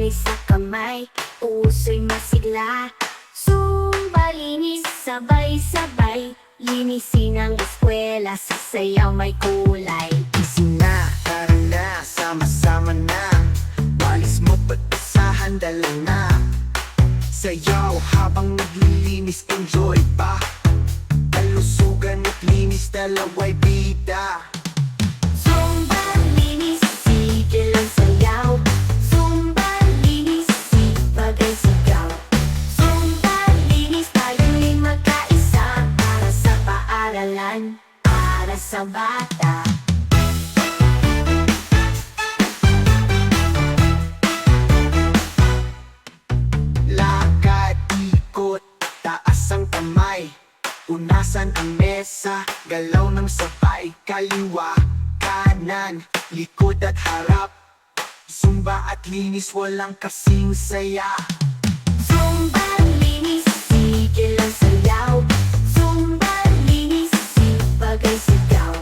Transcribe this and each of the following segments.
walis sa kamay, puso'y masigla. Zumba-linis, sabay-sabay, linisin ang eskwela, sa sayaw may kulay. Gising na, tara na, sama-sama na, walis mo pagpasahan, dala na. Sayaw habang naglilinis, enjoy pa, kalusugan at linis, dalaway bida. Zumba-linis, sige lang sayaw. Zumba-linis, sipagay sigaw. Zumba-linis, tayo'y magkaisa, para sa paaralan, para sa bata. Lakad, ikot, taas ang kamay, punasan ang mesa, galaw ng sabay, kaliwa, kanan, likod at harap. Zumba at linis, walang kasing saya. Zumba-linis, sige lang sayaw. Zumba-linis, sipagay sigaw.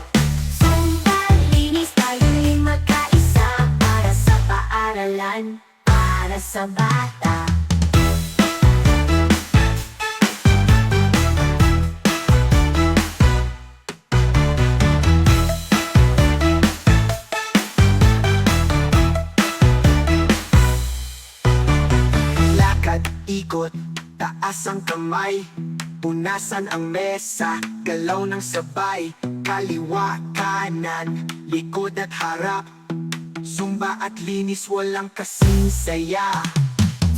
Zumba-linis, tayo'y magkaisa, para sa paaralan, para sa bata. Lakad, ikot, taas ang kamay, punasan ang mesa, galaw ng sabay, kaliwa, kanan, likod at harap. Zumba at linis, walang kasing saya.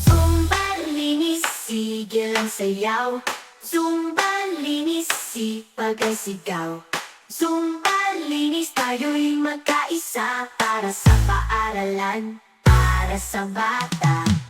Zumba-linis, sige lang sayaw. Zumba-linis, sipagay sigaw. Zumba-linis, tayo'y magkaisa, para sa paaralan, para sa bata.